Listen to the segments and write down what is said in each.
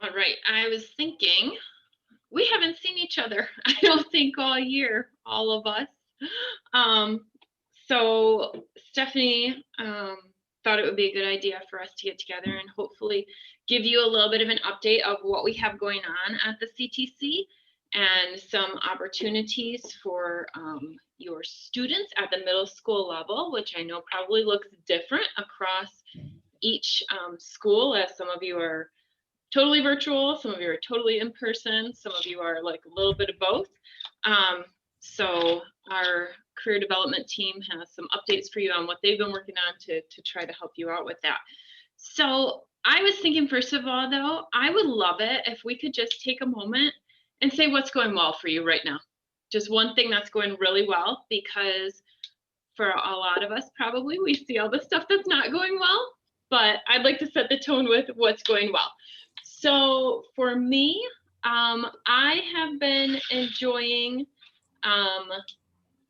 All right. I was thinking we haven't seen each other, I don't think, all year, all of us. So Stephanie thought it would be a good idea for us to get together and hopefully give you a little bit of an update of what we have going on at the CTC and some opportunities for your students at the middle school level, which I know probably looks different across each school, as some of you are totally virtual, some of you are totally in person, some of you are like a little bit of both. So our career development team has some updates for you on what they've been working on to try to help you out with that. So I was thinking, first of all, though, I would love it if we could just take a moment and say what's going well for you right now. Just one thing that's going really well, because for a lot of us, probably we see all the stuff that's not going well, but I'd like to set the tone with what's going well. So for me, I have been enjoying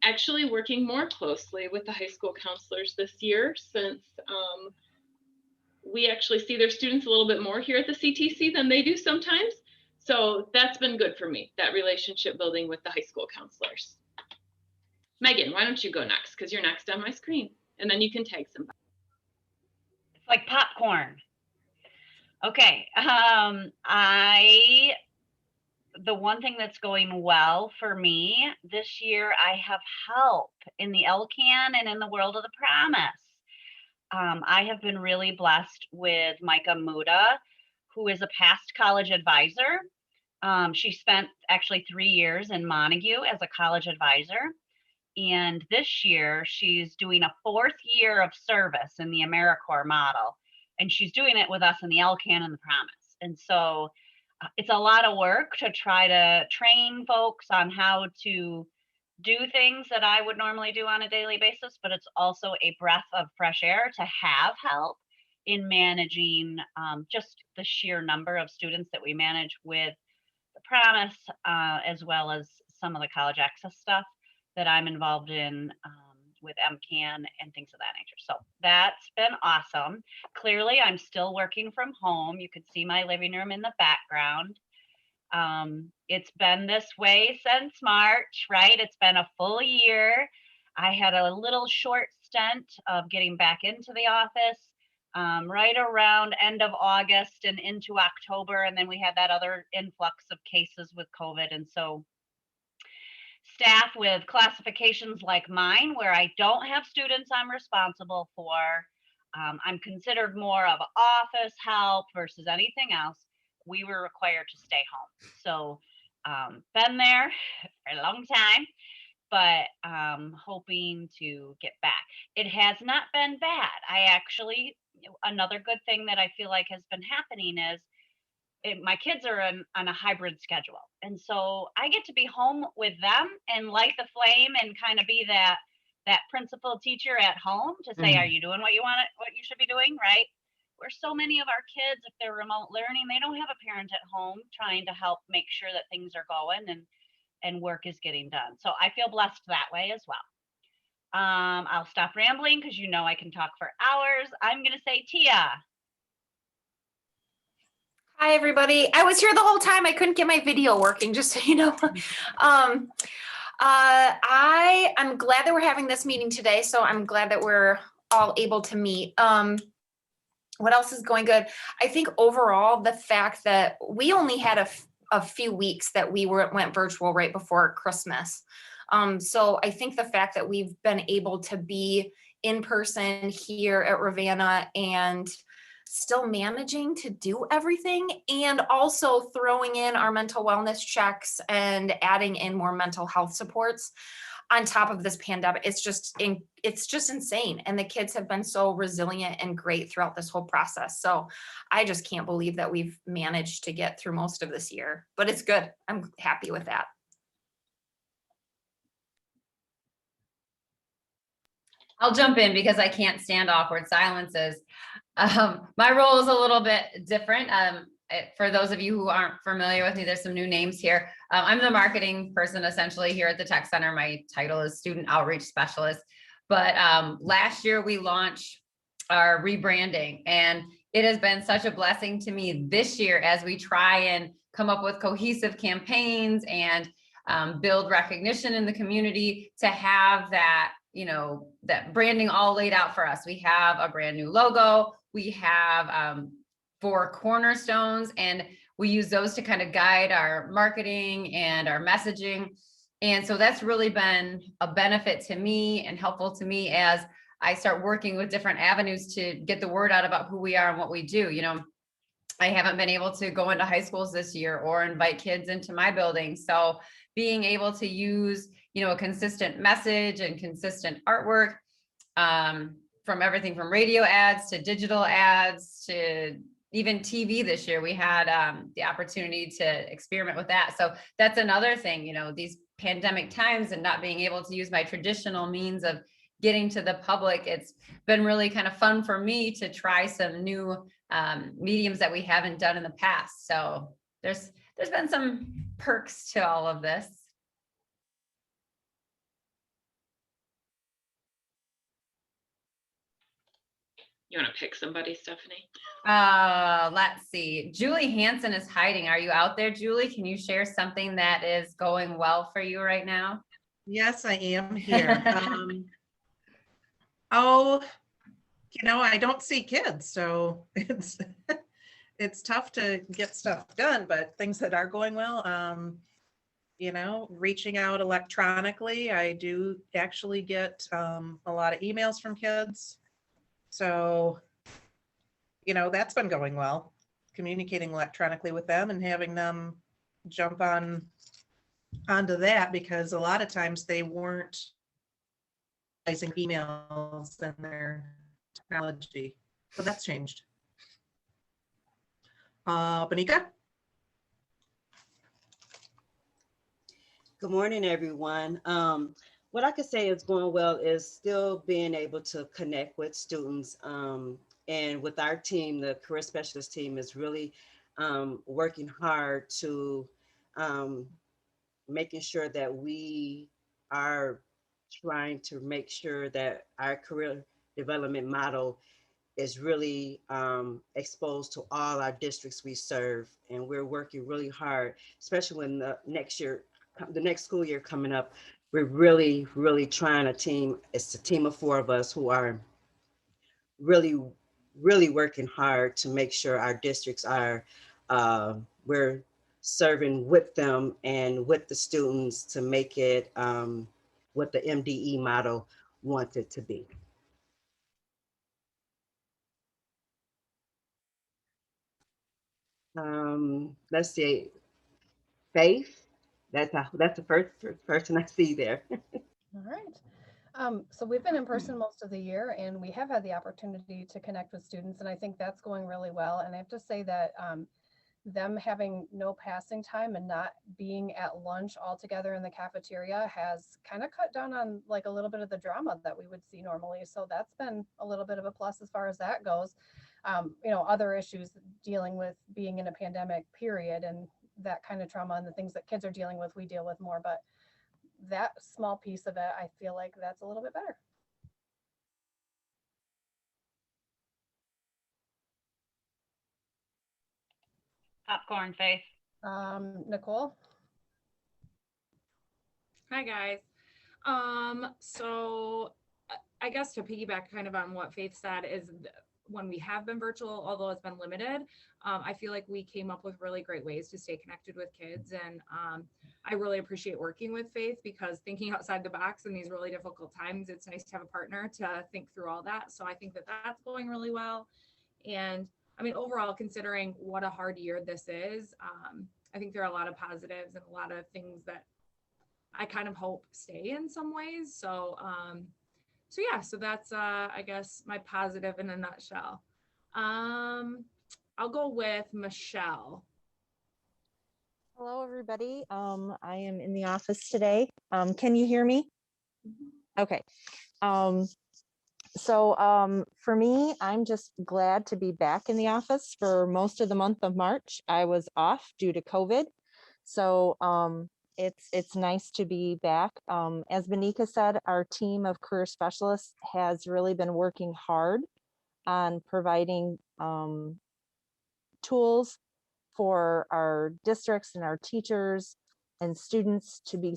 actually working more closely with the high school counselors this year, since we actually see their students a little bit more here at the CTC than they do sometimes. So that's been good for me, that relationship building with the high school counselors. Megan, why don't you go next? Because you're next on my screen, and then you can tag somebody. It's like popcorn. Okay. The one thing that's going well for me this year, I have help in the LCAN and in the World of the Promise. I have been really blessed with Micah Muda, who is a past college advisor. She spent actually 3 years in Montague as a college advisor. And this year, she's doing a 4th year of service in the AmeriCorps model. And she's doing it with us in the LCAN and the Promise. And so it's a lot of work to try to train folks on how to do things that I would normally do on a daily basis, but it's also a breath of fresh air to have help in managing just the sheer number of students that we manage with the Promise, as well as some of the college access stuff that I'm involved in with MCAN and things of that nature. So that's been awesome. Clearly, I'm still working from home. You could see my living room in the background. It's been this way since March, right? It's been a full year. I had a little short stint of getting back into the office right around end of August and into October. And then we had that other influx of cases with COVID. And so staff with classifications like mine, where I don't have students I'm responsible for, I'm considered more of office help versus anything else, we were required to stay home. So been there for a long time, but hoping to get back. It has not been bad. I actually, another good thing that I feel like has been happening is my kids are on a hybrid schedule. And so I get to be home with them and light the flame and kind of be that principal teacher at home to say, are you doing what you should be doing, right? Where so many of our kids, if they're remote learning, they don't have a parent at home trying to help make sure that things are going and work is getting done. So I feel blessed that way as well. I'll stop rambling because you know I can talk for hours. I'm going to say Tia. Hi, everybody. I was here the whole time. I couldn't get my video working, just so you know. I'm glad that we're having this meeting today, so I'm glad that we're all able to meet. What else is going good? I think overall, the fact that we only had a few weeks that we went virtual right before Christmas. So I think the fact that we've been able to be in person here at Ravenna and still managing to do everything, and also throwing in our mental wellness checks and adding in more mental health supports on top of this pandemic, it's just insane. And the kids have been so resilient and great throughout this whole process. So I just can't believe that we've managed to get through most of this year, but it's good. I'm happy with that. I'll jump in because I can't stand awkward silences. My role is a little bit different. For those of you who aren't familiar with me, there's some new names here. I'm the marketing person essentially here at the Tech Center. My title is Student Outreach Specialist. But last year we launched our rebranding, and it has been such a blessing to me this year as we try and come up with cohesive campaigns and build recognition in the community to have that, you know, that branding all laid out for us. We have a brand new logo. We have 4 cornerstones, and we use those to kind of guide our marketing and our messaging. And so that's really been a benefit to me and helpful to me as I start working with different avenues to get the word out about who we are and what we do. You know, I haven't been able to go into high schools this year or invite kids into my building. So being able to use, you know, a consistent message and consistent artwork, from everything from radio ads to digital ads to even TV this year, we had the opportunity to experiment with that. So that's another thing, you know, these pandemic times and not being able to use my traditional means of getting to the public. It's been really kind of fun for me to try some new mediums that we haven't done in the past. So there's been some perks to all of this. You want to pick somebody, Stephanie? Let's see. Julie Hansen is hiding. Are you out there, Julie? Can you share something that is going well for you right now? Yes, I am here. Oh, you know, I don't see kids, so it's tough to get stuff done, but things that are going well, you know, reaching out electronically. I do actually get a lot of emails from kids. So, you know, that's been going well, communicating electronically with them and having them jump onto that, because a lot of times they weren't using emails and their technology. So that's changed. Benika? Good morning, everyone. What I could say is going well is still being able to connect with students. And with our team, the career specialist team is really working hard to making sure that we are trying to make sure that our career development model is really exposed to all our districts we serve. And we're working really hard, especially when the next school year coming up. We're really, really trying it's a team of 4 of us who are really, really working hard to make sure our districts are, we're serving with them and with the students to make it what the MDE model wants it to be. Let's see, Faith. That's the first person I see there. All right. So we've been in person most of the year, and we have had the opportunity to connect with students, and I think that's going really well. And I have to say that them having no passing time and not being at lunch all together in the cafeteria has kind of cut down on like a little bit of the drama that we would see normally. So that's been a little bit of a plus as far as that goes. You know, other issues dealing with being in a pandemic period and that kind of trauma and the things that kids are dealing with, we deal with more, but that small piece of it, I feel like that's a little bit better. Popcorn Faith. Nicole? Hi guys. So I guess to piggyback kind of on what Faith said is when we have been virtual, although it's been limited, I feel like we came up with really great ways to stay connected with kids. And I really appreciate working with Faith, because thinking outside the box in these really difficult times, it's nice to have a partner to think through all that. So I think that that's going really well. And I mean, overall, considering what a hard year this is, I think there are a lot of positives and a lot of things that I kind of hope stay in some ways. So, so that's, I guess, my positive in a nutshell. I'll go with Michelle. Hello, everybody. I am in the office today. Can you hear me? Okay. So for me, I'm just glad to be back in the office for most of the month of March. I was off due to COVID. So it's nice to be back. As Benika said, our team of career specialists has really been working hard on providing tools for our districts and our teachers and students to be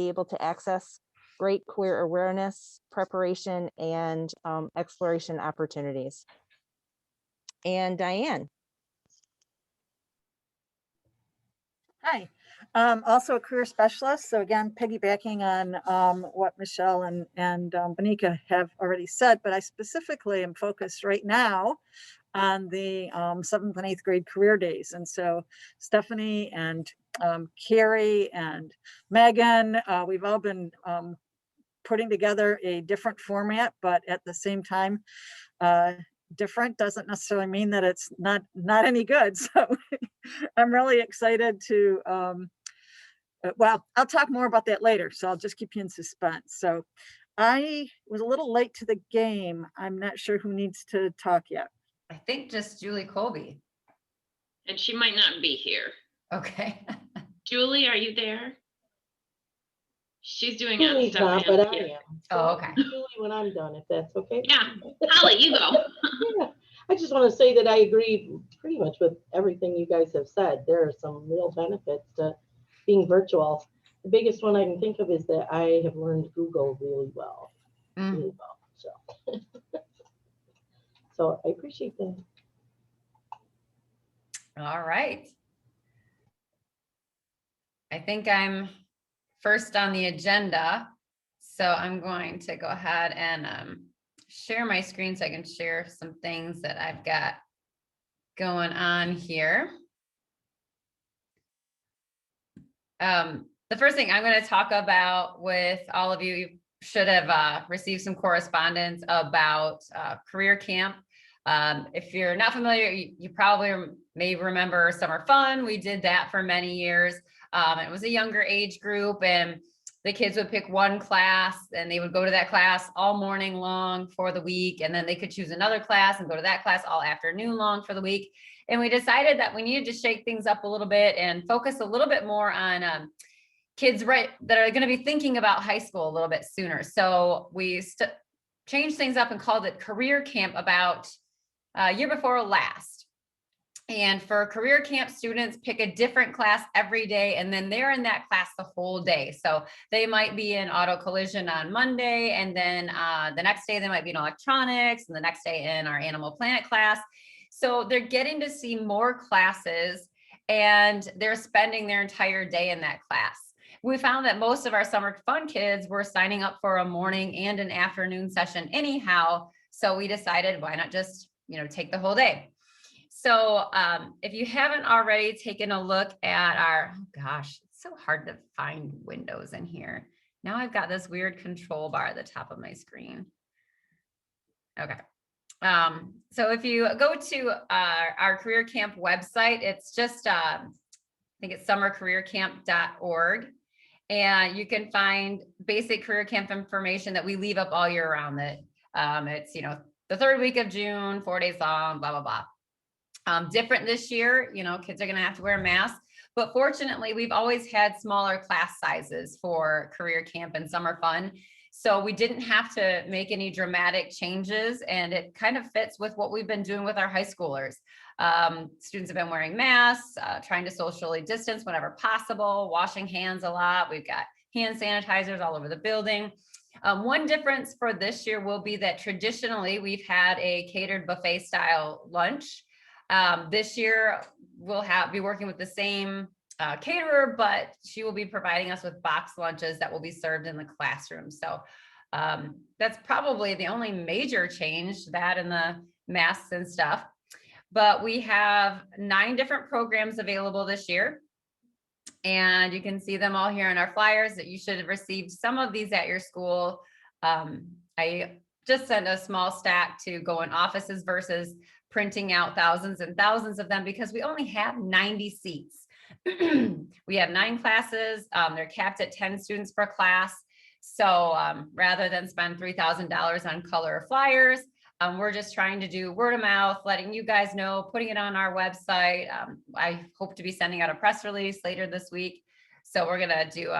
able to access great queer awareness, preparation, and exploration opportunities. And Diane. Hi, also a career specialist. So again, piggybacking on what Michelle and Bonica have already said, but I specifically am focused right now on the 7th and 8th grade career days. And so Stephanie and Carrie and Megan, we've all been putting together a different format, but at the same time, different doesn't necessarily mean that it's not any good. So I'm really excited to, well, I'll talk more about that later. So I'll just keep you in suspense. So I was a little late to the game. I'm not sure who needs to talk yet. I think just Julie Colby. And she might not be here. Okay. Julie, are you there? She's doing Julie's it. not, but I am. Oh, okay. Julie, when I'm done, if that's okay. Yeah, Holly, you go. Yeah. I just want to say that I agree pretty much with everything you guys have said. There are some real benefits to being virtual. The biggest one I can think of is that I have learned Google really well. Really well. So, so I appreciate that. All right. I think I'm first on the agenda. So I'm going to go ahead and share my screen so I can share some things that I've got going on here. The first thing I'm going to talk about with all of you should have received some correspondence about career camp. If you're not familiar, you probably may remember Summer Fun. We did that for many years. It was a younger age group, and the kids would pick one class and they would go to that class all morning long for the week. And then they could choose another class and go to that class all afternoon long for the week. And we decided that we needed to shake things up a little bit and focus a little bit more on kids that are going to be thinking about high school a little bit sooner. So we changed things up and called it Career Camp about year before last. And for career camp, students pick a different class every day, and then they're in that class the whole day. So they might be in auto collision on Monday, and then the next day they might be in electronics, and the next day in our Animal Planet class. So they're getting to see more classes, and they're spending their entire day in that class. We found that most of our Summer Fun kids were signing up for a morning and an afternoon session anyhow. So we decided, why not just, take the whole day? So if you haven't already taken a look at our, oh gosh, it's so hard to find windows in here. Now I've got this weird control bar at the top of my screen. Okay. So if you go to our career camp website, it's just, I think it's summercareercamp.org. And you can find basic career camp information that we leave up all year round. That it's, the 3rd week of June, 4 days long, blah, blah, blah. Different this year, kids are going to have to wear masks, but fortunately we've always had smaller class sizes for career camp and Summer Fun. So we didn't have to make any dramatic changes, and it kind of fits with what we've been doing with our high schoolers. Students have been wearing masks, trying to socially distance whenever possible, washing hands a lot. We've got hand sanitizers all over the building. One difference for this year will be that traditionally we've had a catered buffet style lunch. This year we'll be working with the same caterer, but she will be providing us with box lunches that will be served in the classroom. So that's probably the only major change, that and the masks and stuff. But we have 9 different programs available this year. And you can see them all here in our flyers that you should have received some of these at your school. I just sent a small stack to go in offices versus printing out thousands and thousands of them because we only have 90 seats. We have 9 classes. They're capped at 10 students per class. So rather than spend $3,000 on color flyers, we're just trying to do word of mouth, letting you guys know, putting it on our website. I hope to be sending out a press release later this week. So we're going to do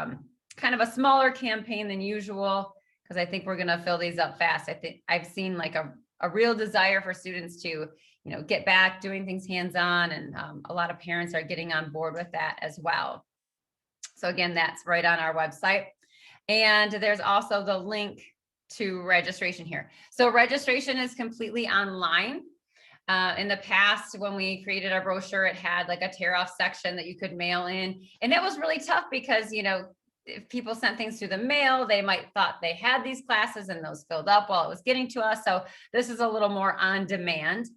kind of a smaller campaign than usual, because I think we're going to fill these up fast. I think I've seen like a a real desire for students to, you know, get back doing things hands-on, and a lot of parents are getting on board with that as well. So again, that's right on our website. And there's also the link to registration here. So registration is completely online. In the past, when we created our brochure, it had like a tear off section that you could mail in. And it was really tough because, you know, if people sent things through the mail, they might thought they had these classes and those filled up while it was getting to us. So this is a little more on demand.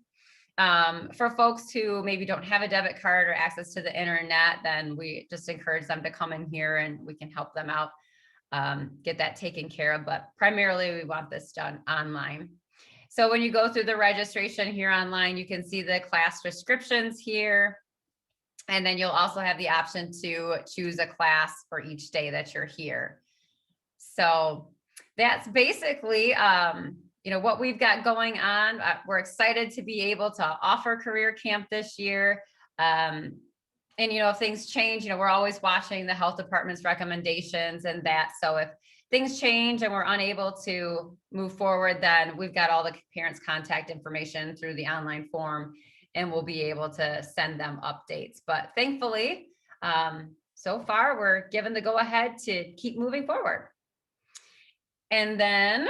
For folks who maybe don't have a debit card or access to the internet, then we just encourage them to come in here and we can help them out, get that taken care of. But primarily we want this done online. So when you go through the registration here online, you can see the class descriptions here. And then you'll also have the option to choose a class for each day that you're here. So that's basically, you know, what we've got going on. We're excited to be able to offer career camp this year. And, you know, if things change, you know, we're always watching the health department's recommendations and that. So if things change and we're unable to move forward, then we've got all the parents' contact information through the online form, and we'll be able to send them updates. But thankfully, so far, we're given the go ahead to keep moving forward. And then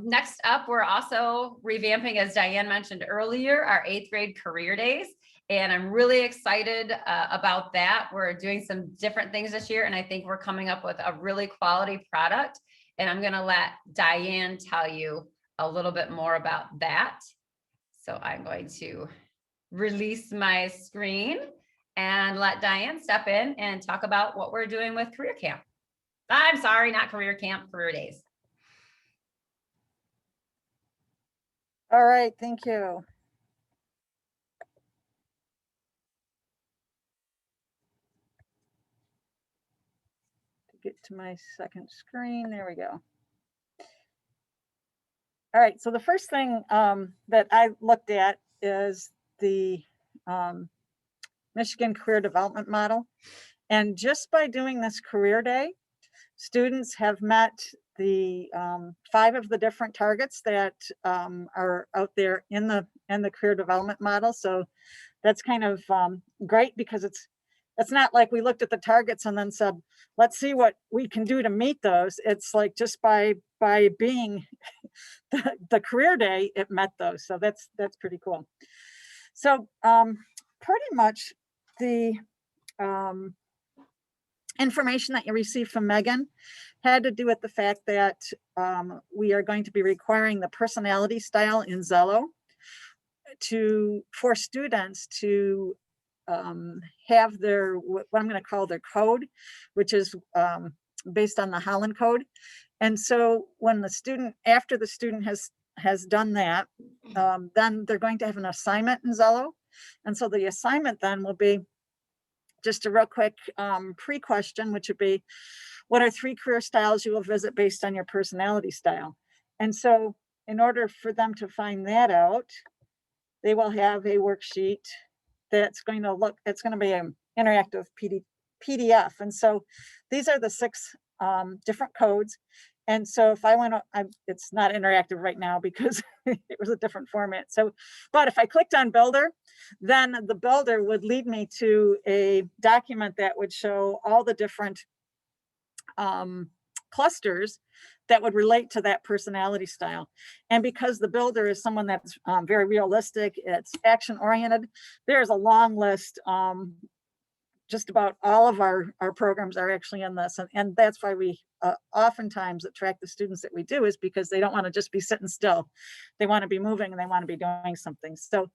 next up, we're also revamping, as Diane mentioned earlier, our 8th grade career days. And I'm really excited about that. We're doing some different things this year, and I think we're coming up with a really quality product. And I'm gonna let Diane tell you a little bit more about that. So I'm going to release my screen and let Diane step in and talk about what we're doing with Career Camp. I'm sorry, not Career Camp, Career Days. All right, thank you. To get to my second screen, there we go. All right, so the first thing that I looked at is the Michigan Career Development Model. And just by doing this career day, students have met the 5 of the different targets that are out there in the career development model. So that's kind of great, because it's not like we looked at the targets and then said, let's see what we can do to meet those. It's like just by being the career day, it met those. So that's pretty cool. So pretty much the information that you received from Megan had to do with the fact that we are going to be requiring the personality style in Zello for students to have their, what I'm going to call their code, which is based on the Holland code. And so when the student, after the student has done that, then they're going to have an assignment in Zello. And so the assignment then will be just a real quick pre-question, which would be, what are 3 career styles you will visit based on your personality style? And so in order for them to find that out, they will have a worksheet that's going to look, it's going to be an interactive PDF. And so these are the 6 different codes. And so if I went, it's not interactive right now because it was a different format. So, but if I clicked on Builder, then the Builder would lead me to a document that would show all the different clusters that would relate to that personality style. And because the Builder is someone that's very realistic, it's action oriented, there's a long list. Just about all of our programs are actually in this. And that's why we oftentimes attract the students that we do, is because they don't want to just be sitting still. They want to be moving and they want to be doing something. So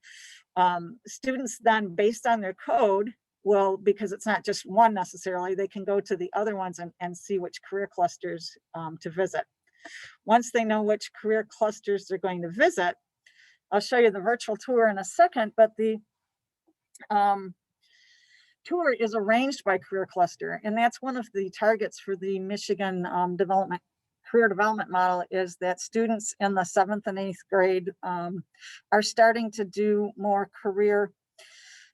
students then, based on their code, will, because it's not just one necessarily, they can go to the other ones and see which career clusters to visit. Once they know which career clusters they're going to visit, I'll show you the virtual tour in a second, but the tour is arranged by career cluster. And that's one of the targets for the Michigan career development model, is that students in the 7th and 8th grade are starting to do more career,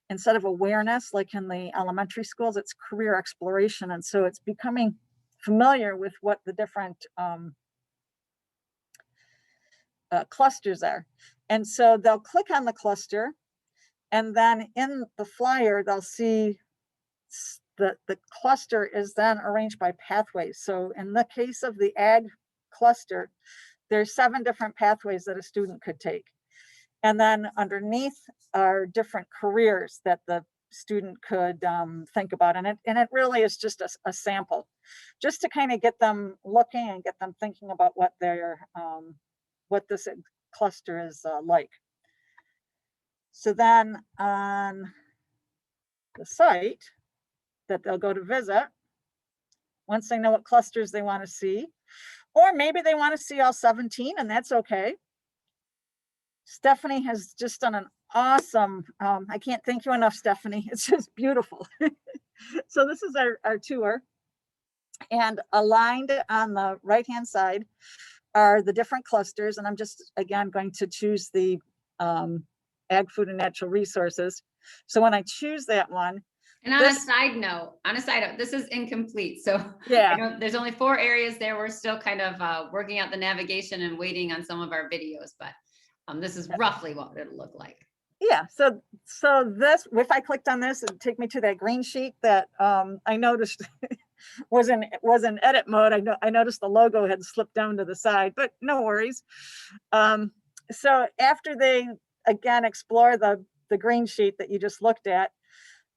instead of awareness, like in the elementary schools, it's career exploration. And so it's becoming familiar with what the different clusters are. And so they'll click on the cluster, and then in the flyer, they'll see the cluster is then arranged by pathways. So in the case of the ag cluster, there's 7 different pathways that a student could take. And then underneath are different careers that the student could think about. And it really is just a sample, just to kind of get them looking and get them thinking about what this cluster is like. So then on the site that they'll go to visit, once they know what clusters they want to see, or maybe they want to see all 17, and that's okay. Stephanie has just done an awesome, I can't thank you enough, Stephanie. It's just beautiful. So this is our tour. And aligned on the right-hand side are the different clusters. And I'm just, again, going to choose the ag, food, and natural resources. So when I choose that one. And on a side note, this is incomplete. So yeah, there's only 4 areas there. We're still kind of working out the navigation and waiting on some of our videos, but this is roughly what it'll look like. Yeah, so this, if I clicked on this, it'd take me to that green sheet that I noticed was in edit mode. I noticed the logo had slipped down to the side, but no worries. So after they, again, explore the green sheet that you just looked at,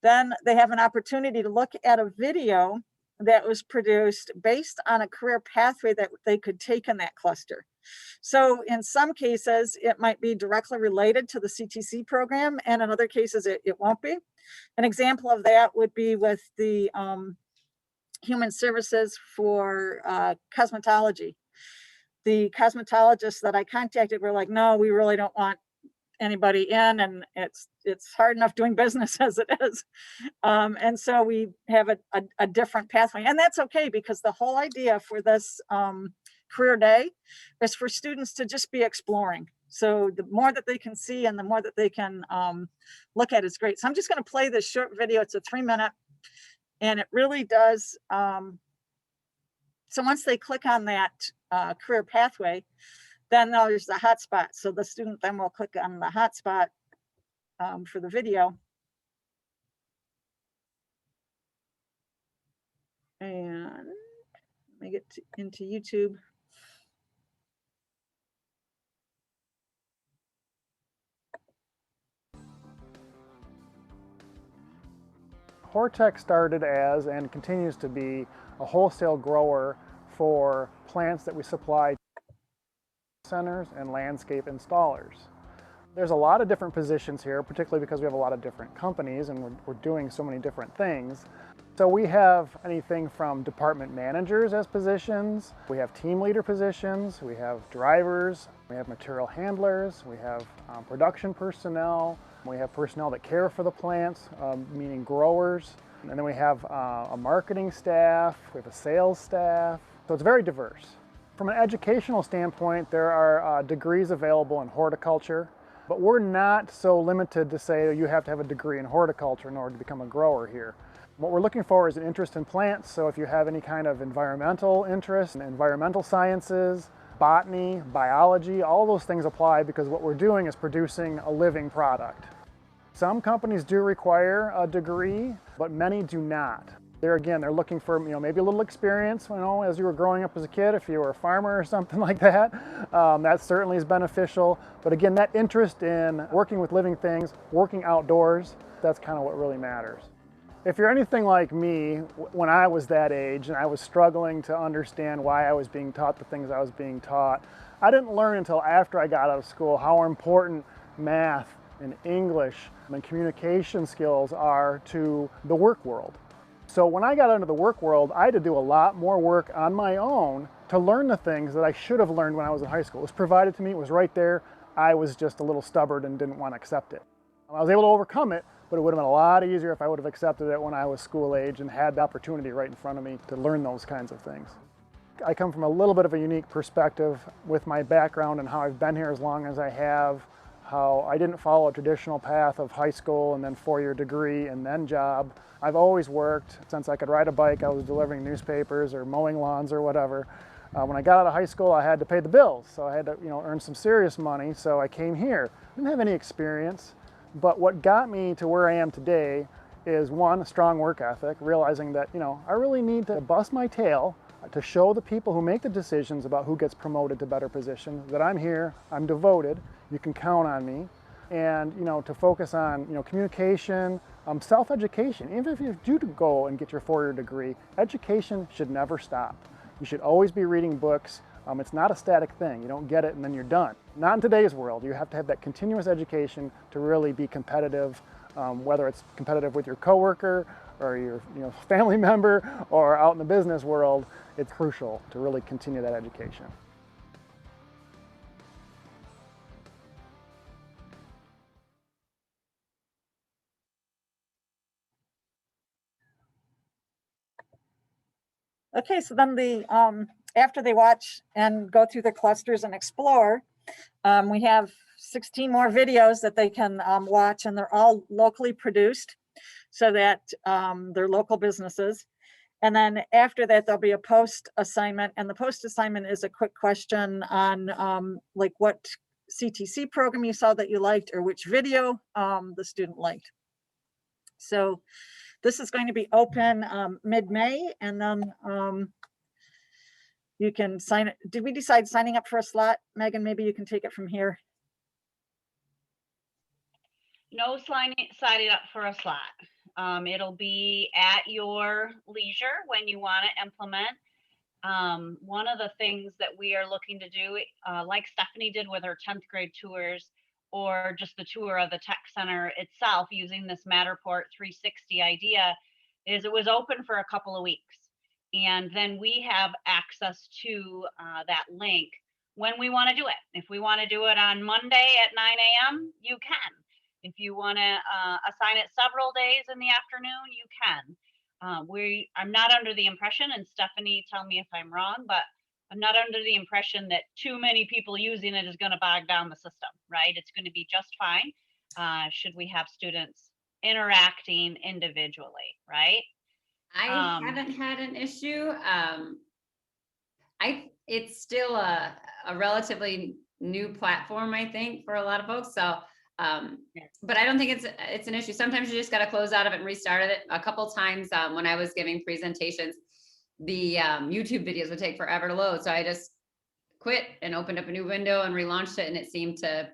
then they have an opportunity to look at a video that was produced based on a career pathway that they could take in that cluster. So in some cases, it might be directly related to the CTC program, and in other cases, it won't be. An example of that would be with the human services for cosmetology. The cosmetologists that I contacted were like, no, we really don't want anybody in, and it's hard enough doing business as it is. And so we have a different pathway, and that's okay, because the whole idea for this career day is for students to just be exploring. So the more that they can see and the more that they can look at is great. So I'm just going to play this short video. It's a 3-minute, and it really does. So once they click on that career pathway, then there's the hotspot. So the student then will click on the hotspot for the video. And let me get into YouTube. Hortec started as and continues to be a wholesale grower for plants that we supply centers and landscape installers. There's a lot of different positions here, particularly because we have a lot of different companies and we're doing so many different things. So we have anything from department managers as positions, we have team leader positions, we have drivers, we have material handlers, we have production personnel, we have personnel that care for the plants, meaning growers, and then we have a marketing staff, we have a sales staff, so it's very diverse. From an educational standpoint, there are degrees available in horticulture, but we're not so limited to say you have to have a degree in horticulture in order to become a grower here. What we're looking for is an interest in plants, so if you have any kind of environmental interest in environmental sciences, botany, biology, all those things apply, because what we're doing is producing a living product. Some companies do require a degree, but many do not. They're looking for maybe a little experience, as you were growing up as a kid, if you were a farmer or something like that. That certainly is beneficial. But again, that interest in working with living things, working outdoors, that's kind of what really matters. If you're anything like me, when I was that age and I was struggling to understand why I was being taught the things I was being taught, I didn't learn until after I got out of school how important math and English and communication skills are to the work world. So when I got into the work world, I had to do a lot more work on my own to learn the things that I should have learned when I was in high school. It was provided to me, it was right there. I was just a little stubborn and didn't want to accept it. I was able to overcome it, but it would have been a lot easier if I would have accepted it when I was school age and had the opportunity right in front of me to learn those kinds of things. I come from a little bit of a unique perspective with my background and how I've been here as long as I have, how I didn't follow a traditional path of high school and then 4-year degree and then job. I've always worked. Since I could ride a bike, I was delivering newspapers or mowing lawns or whatever. When I got out of high school, I had to pay the bills, so I had to, earn some serious money. So I came here. I didn't have any experience, but what got me to where I am today is one, a strong work ethic, realizing that I really need to bust my tail to show the people who make the decisions about who gets promoted to better positions that I'm here, I'm devoted, you can count on me, and to focus on communication, self-education. Even if you do go and get your 4-year degree, education should never stop. You should always be reading books. It's not a static thing. You don't get it and then you're done. Not in today's world. You have to have that continuous education to really be competitive, whether it's competitive with your coworker or your family member or out in the business world. It's crucial to really continue that education. Okay, so then after they watch and go through the clusters and explore, we have 16 more videos that they can watch, and they're all locally produced so that they're local businesses. And then after that, there'll be a post assignment, and the post assignment is a quick question on like what CTC program you saw that you liked, or which video the student liked. So this is going to be open mid-May, and then you can sign it. Did we decide signing up for a slot? Megan, maybe you can take it from here. No signing up for a slot. It'll be at your leisure when you want to implement. One of the things that we are looking to do, like Stephanie did with her 10th grade tours, or just the tour of the tech center itself using this Matterport 360 idea, is it was open for a couple of weeks. And then we have access to that link when we want to do it. If we want to do it on Monday at 9 a.m., you can. If you want to assign it several days in the afternoon, you can. I'm not under the impression, and Stephanie, tell me if I'm wrong, but I'm not under the impression that too many people using it is going to bog down the system, right? It's going to be just fine should we have students interacting individually, right? I haven't had an issue. It's still a relatively new platform, I think, for a lot of folks. So, but I don't think it's an issue. Sometimes you just got to close out of it and restart it. A couple times when I was giving presentations, the YouTube videos would take forever to load. So I just quit and opened up a new window and relaunched it, and it seemed to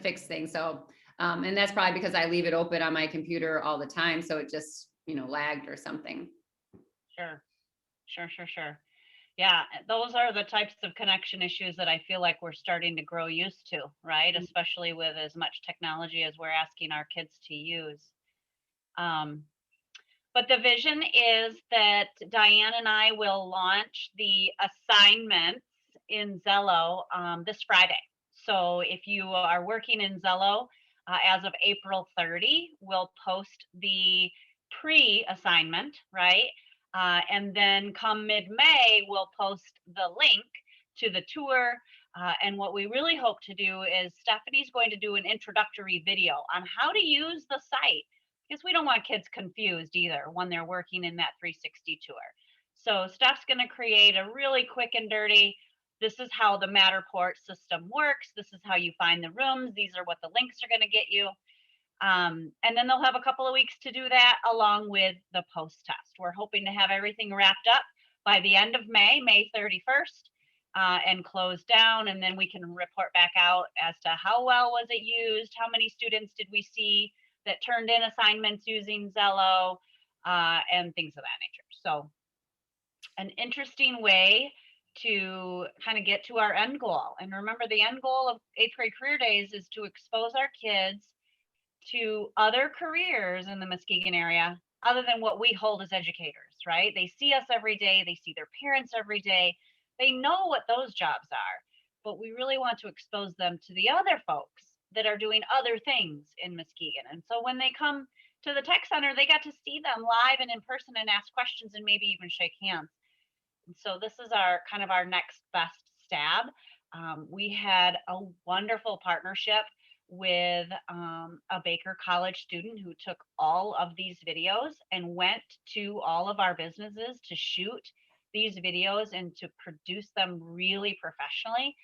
fix things. So, and that's probably because I leave it open on my computer all the time. So it just, lagged or something. Sure. Yeah, those are the types of connection issues that I feel like we're starting to grow used to, right? Especially with as much technology as we're asking our kids to use. But the vision is that Diane and I will launch the assignments in Zello this Friday. So if you are working in Zello as of April 30, we'll post the pre-assignment, right? And then come mid-May, we'll post the link to the tour. And what we really hope to do is Stephanie's going to do an introductory video on how to use the site, because we don't want kids confused either when they're working in that 360 tour. So Steph's going to create a really quick and dirty, this is how the Matterport system works. This is how you find the rooms. These are what the links are going to get you. And then they'll have a couple of weeks to do that along with the post test. We're hoping to have everything wrapped up by the end of May 31st, and close down. And then we can report back out as to how well was it used, how many students did we see that turned in assignments using Zello, and things of that nature. So an interesting way to kind of get to our end goal. And remember, the end goal of 8th grade career days is to expose our kids to other careers in the Muskegon area other than what we hold as educators, right? They see us every day. They see their parents every day. They know what those jobs are, but we really want to expose them to the other folks that are doing other things in Muskegon. And so when they come to the tech center, they got to see them live and in person and ask questions and maybe even shake hands. And so this is our kind of our next best stab. We had a wonderful partnership with a Baker College student who took all of these videos and went to all of our businesses to shoot these videos and to produce them really professionally.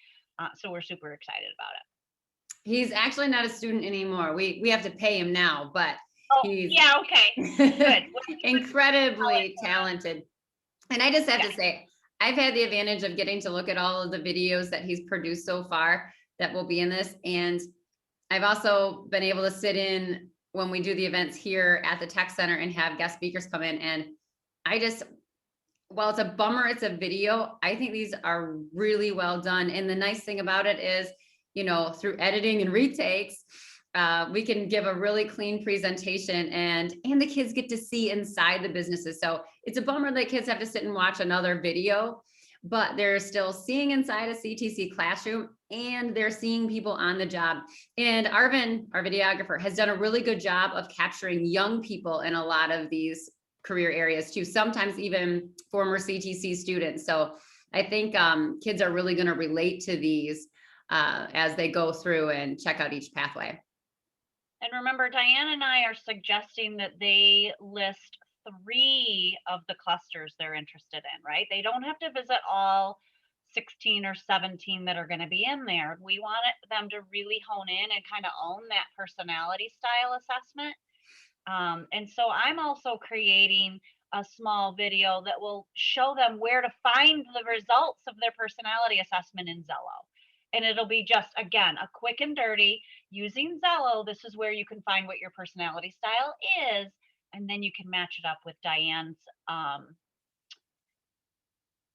So we're super excited about it. He's actually not a student anymore. We have to pay him now, but Oh, he's yeah, okay, good. incredibly talented. And I just have to say, I've had the advantage of getting to look at all of the videos that he's produced so far that will be in this. And I've also been able to sit in when we do the events here at the tech center and have guest speakers come in. And I just, while it's a bummer, it's a video, I think these are really well done. And the nice thing about it is, you know, through editing and retakes, we can give a really clean presentation, and the kids get to see inside the businesses. So it's a bummer that kids have to sit and watch another video, but they're still seeing inside a CTC classroom, and they're seeing people on the job. And Arvin, our videographer, has done a really good job of capturing young people in a lot of these career areas too, sometimes even former CTC students. So I think kids are really going to relate to these as they go through and check out each pathway. And remember, Diane and I are suggesting that they list 3 of the clusters they're interested in, right? They don't have to visit all 16 or 17 that are going to be in there. We want them to really hone in and kind of own that personality style assessment. And so I'm also creating a small video that will show them where to find the results of their personality assessment in Zello. And it'll be just, again, a quick and dirty using Zello. This is where you can find what your personality style is. And then you can match it up with Diane's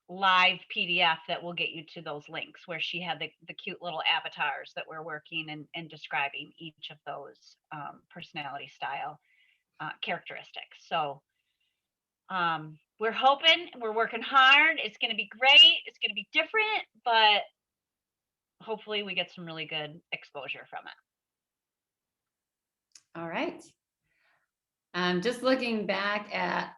live PDF that will get you to those links where she had the cute little avatars that we're working and describing each of those personality style characteristics. So we're hoping, we're working hard. It's going to be great. It's going to be different, but hopefully we get some really good exposure from it. All right. Just looking back at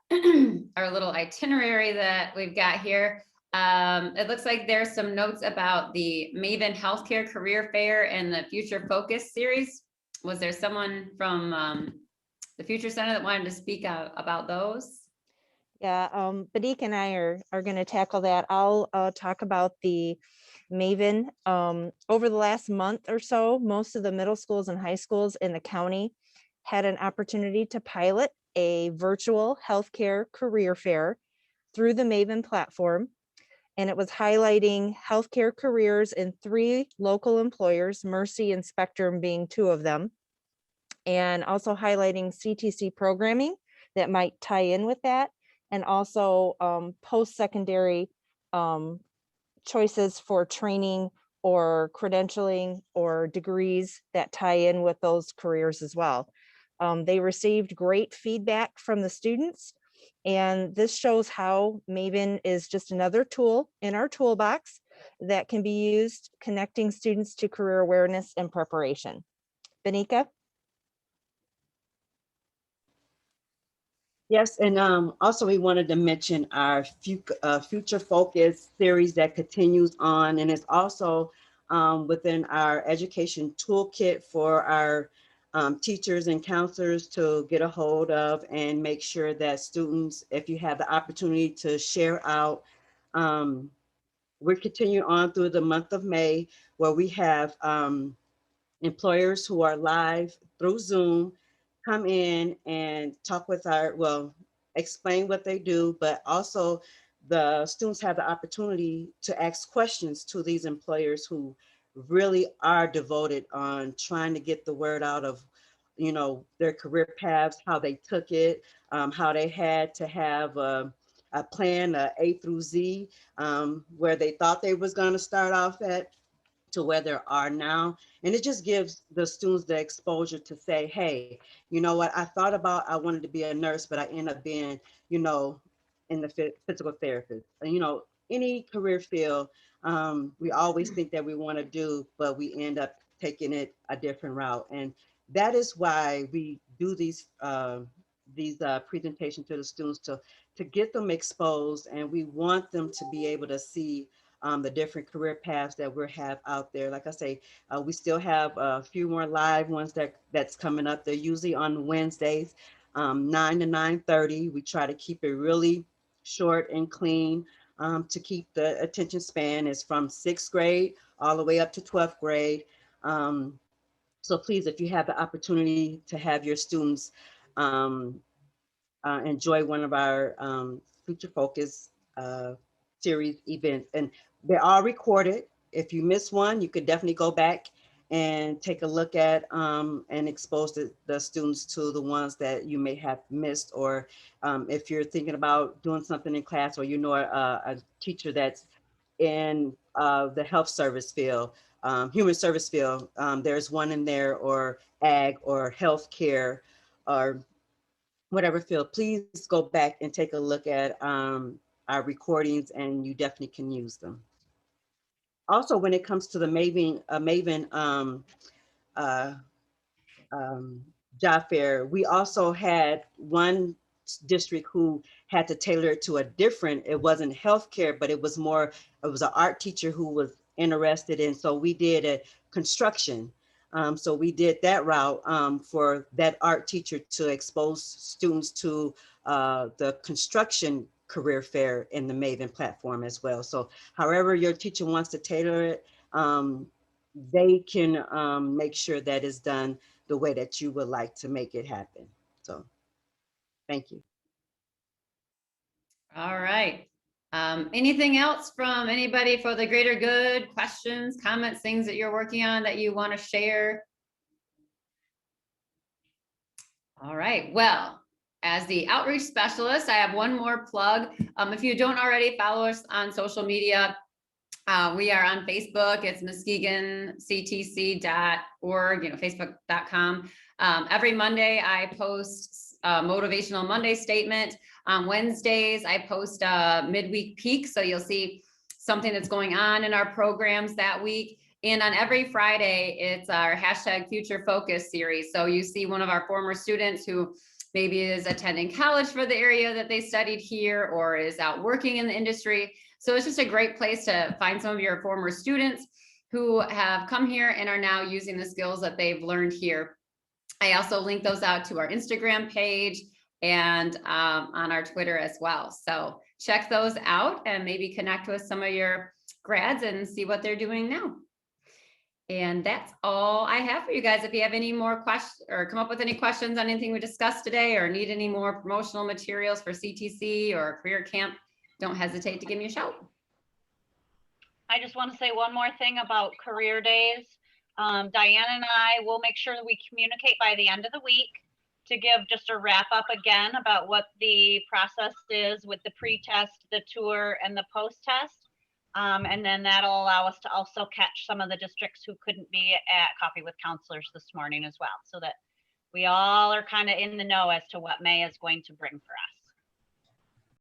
our little itinerary that we've got here, it looks like there's some notes about the Maven Healthcare Career Fair and the Future Focus series. Was there someone from the Future Center that wanted to speak about those? Yeah, Badik and I are going to tackle that. I'll talk about the Maven. Over the last month or so, most of the middle schools and high schools in the county had an opportunity to pilot a virtual healthcare career fair through the Maven platform. And it was highlighting healthcare careers in 3 local employers, Mercy and Spectrum being 2 of them, and also highlighting CTC programming that might tie in with that, and also post-secondary choices for training or credentialing or degrees that tie in with those careers as well. They received great feedback from the students, and this shows how Maven is just another tool in our toolbox that can be used connecting students to career awareness and preparation. Benika? Yes, and also we wanted to mention our Future Focus series that continues on, and it's also within our education toolkit for our teachers and counselors to get a hold of and make sure that students, if you have the opportunity to share out, we're continuing on through the month of May, where we have employers who are live through Zoom come in and talk with explain what they do, but also the students have the opportunity to ask questions to these employers who really are devoted on trying to get the word out of, you know, their career paths, how they took it, how they had to have a plan, A through Z, where they thought they was going to start off at, to where they are now. And it just gives the students the exposure to say, hey, you know what, I thought about, I wanted to be a nurse, but I ended up being, you know, in the physical therapist. And, you know, any career field, we always think that we want to do, but we end up taking it a different route. And that is why we do these presentations to the students to get them exposed. And we want them to be able to see the different career paths that we have out there. Like I say, we still have a few more live ones that's coming up. They're usually on Wednesdays, 9 to 9:30. We try to keep it really short and clean. to keep the attention span. It's from 6th grade all the way up to 12th grade. So please, if you have the opportunity to have your students enjoy one of our Future Focus series events, and they're all recorded. If you miss one, you could definitely go back and take a look at and expose the students to the ones that you may have missed, or if you're thinking about doing something in class, or you know a teacher that's in the health service field, human service field, there's one in there, or ag or healthcare or whatever field, please go back and take a look at our recordings, and you definitely can use them. Also, when it comes to the Maven job fair, we also had one district who had to tailor it to a different, it wasn't healthcare, but it was more, it was an art teacher who was interested in, so we did a construction. So we did that route for that art teacher to expose students to the construction career fair in the Maven platform as well. So however your teacher wants to tailor it, they can make sure that it's done the way that you would like to make it happen. So thank you. All right. Anything else from anybody for the greater good? Questions, comments, things that you're working on that you want to share? All right. Well, as the outreach specialist, I have one more plug. If you don't already follow us on social media, we are on Facebook. It's muskegonctc.org, facebook.com. Every Monday I post a Motivational Monday statement. On Wednesdays, I post a midweek peek. So you'll see something that's going on in our programs that week. And on every Friday, it's our #Future Focus series. So you see one of our former students who maybe is attending college for the area that they studied here, or is out working in the industry. So it's just a great place to find some of your former students who have come here and are now using the skills that they've learned here. I also link those out to our Instagram page and on our Twitter as well. So check those out and maybe connect with some of your grads and see what they're doing now. And that's all I have for you guys. If you have any more questions or come up with any questions on anything we discussed today, or need any more promotional materials for CTC or career camp, don't hesitate to give me a shout. I just want to say one more thing about career days. Diane and I will make sure that we communicate by the end of the week to give just a wrap up again about what the process is with the pre-test, the tour, and the post-test. And then that'll allow us to also catch some of the districts who couldn't be at Coffee with Counselors this morning as well, so that we all are kind of in the know as to what May is going to bring for us.